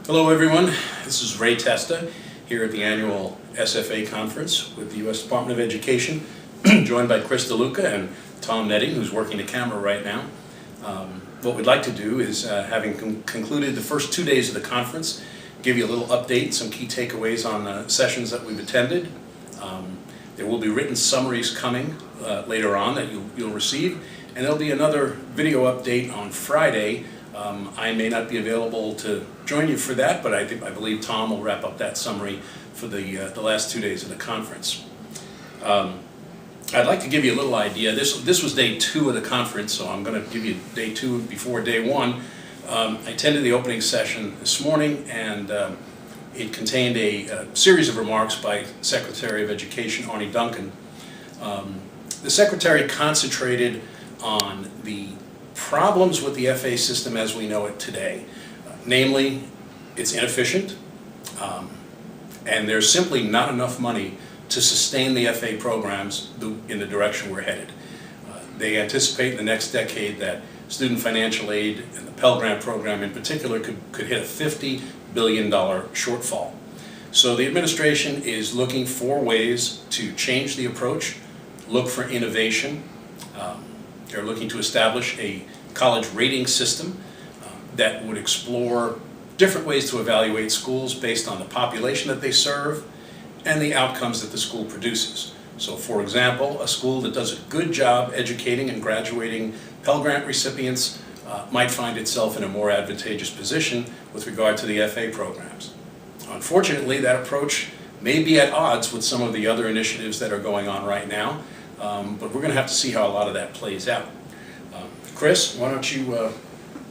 Hello everyone, this is Ray Testa here at the annual SFA conference with the U.S. Department of Education, joined by Chris DeLuca and Tom Netting, who's working the camera right now. What we'd like to do is, having concluded the first 2 days of the conference, give you a little update, some key takeaways on sessions that we've attended. There will be written summaries coming later on that you'll receive, and there'll be another video update on Friday. I may not be available to join you for that, but I believe Tom will wrap up that summary for the last 2 days of the conference. I'd like to give you a little idea. This was day 2 of the conference, so I'm going to give you day 2 before day 1. I attended the opening session this morning, and it contained a series of remarks by Secretary of Education Arne Duncan. The Secretary concentrated on the problems with the FA system as we know it today. Namely, it's inefficient, and there's simply not enough money to sustain the FA programs in the direction we're headed. They anticipate in the next decade that student financial aid and the Pell Grant program in particular could hit a $50 billion shortfall. So the administration is looking for ways to change the approach, look for innovation. They're looking to establish a college rating system that would explore different ways to evaluate schools based on the population that they serve and the outcomes that the school produces. So for example, a school that does a good job educating and graduating Pell Grant recipients might find itself in a more advantageous position with regard to the FA programs. Unfortunately, that approach may be at odds with some of the other initiatives that are going on right now, but we're going to have to see how a lot of that plays out. Chris, why don't you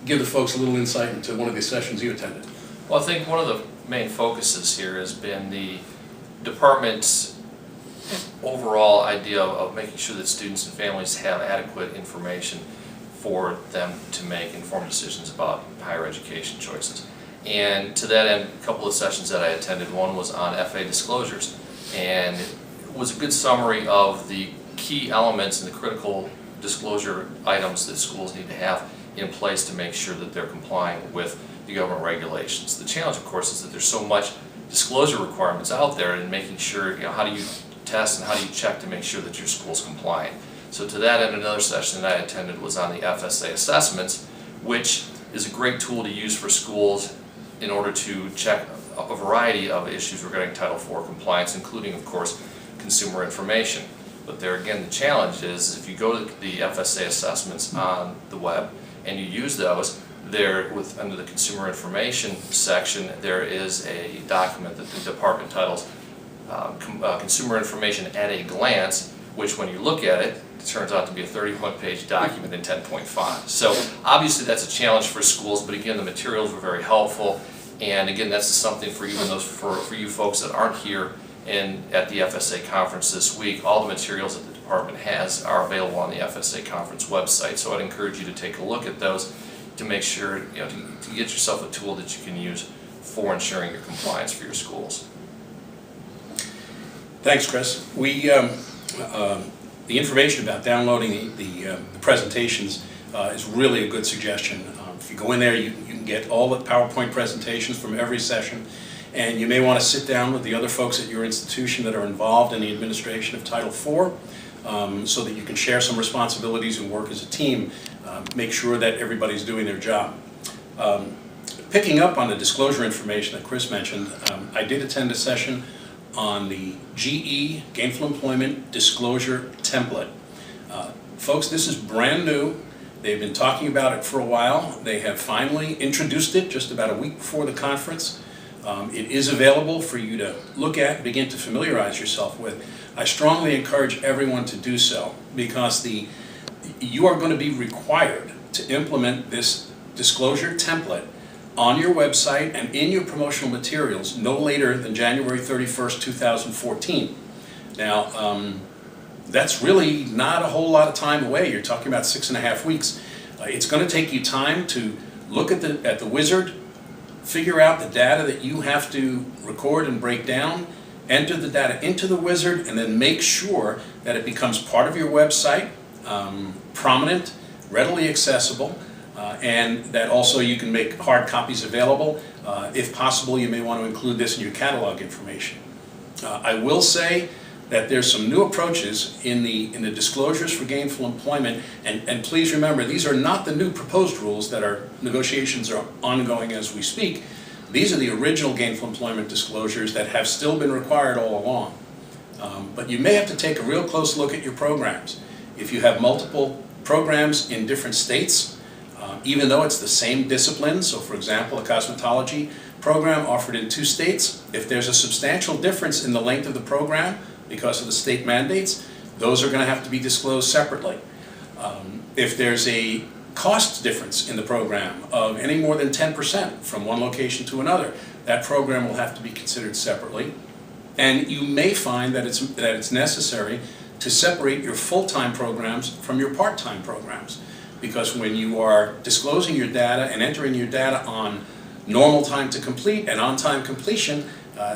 give the folks a little insight into one of the sessions you attended? Well, I think one of the main focuses here has been the department's overall idea of making sure that students and families have adequate information for them to make informed decisions about higher education choices. And to that end, a couple of sessions that I attended, one was on FA disclosures, and it was a good summary of the key elements and the critical disclosure items that schools need to have in place to make sure that they're complying with the government regulations. The challenge, of course, is that there's so much disclosure requirements out there, and making sure, how do you test and how do you check to make sure that your school's compliant. So to that end, another session that I attended was on the FSA assessments, which is a great tool to use for schools in order to check a variety of issues regarding Title IV compliance, including, of course, consumer information. But there again, the challenge is if you go to the FSA assessments on the web and you use those, under the consumer information section, there is a document that the department titles Consumer Information at a Glance, which when you look at it, it turns out to be a 31-page document in 10.5. So obviously that's a challenge for schools, but again, the materials were very helpful. And again, that's something for you folks that aren't here at the FSA conference this week. All the materials that the department has are available on the FSA conference website. So I'd encourage you to take a look at those to make sure, to get yourself a tool that you can use for ensuring your compliance for your schools. Thanks, Chris. The information about downloading the presentations is really a good suggestion. If you go in there, you can get all the PowerPoint presentations from every session, and you may want to sit down with the other folks at your institution that are involved in the administration of Title IV so that you can share some responsibilities and work as a team, make sure that everybody's doing their job. Picking up on the disclosure information that Chris mentioned, I did attend a session on the GE, Gainful Employment Disclosure Template. Folks, this is brand new. They've been talking about it for a while. They have finally introduced it just about a week before the conference. It is available for you to look at and begin to familiarize yourself with. I strongly encourage everyone to do so because you are going to be required to implement this disclosure template on your website and in your promotional materials no later than January 31st, 2014. Now, that's really not a whole lot of time away. You're talking about 6.5 weeks. It's going to take you time to look at the wizard, figure out the data that you have to record and break down, enter the data into the wizard, and then make sure that it becomes part of your website, prominent, readily accessible, and that also you can make hard copies available. If possible, you may want to include this in your catalog information. I will say that there's some new approaches in the disclosures for gainful employment, and please remember, these are not the new proposed rules that our negotiations are ongoing as we speak. These are the original gainful employment disclosures that have still been required all along. But you may have to take a real close look at your programs. If you have multiple programs in different states, even though it's the same discipline, so for example, a cosmetology program offered in 2 states, if there's a substantial difference in the length of the program because of the state mandates, those are going to have to be disclosed separately. If there's a cost difference in the program of any more than 10% from one location to another, that program will have to be considered separately. And you may find that it's necessary to separate your full-time programs from your part-time programs, because when you are disclosing your data and entering your data on normal time to complete and on-time completion,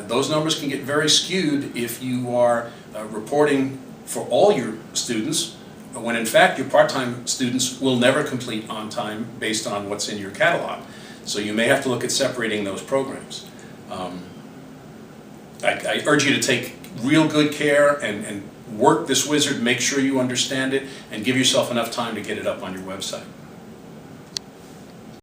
those numbers can get very skewed if you are reporting for all your students, when in fact your part-time students will never complete on time based on what's in your catalog. So you may have to look at separating those programs. I urge you to take real good care and work this wizard, make sure you understand it, and give yourself enough time to get it up on your website.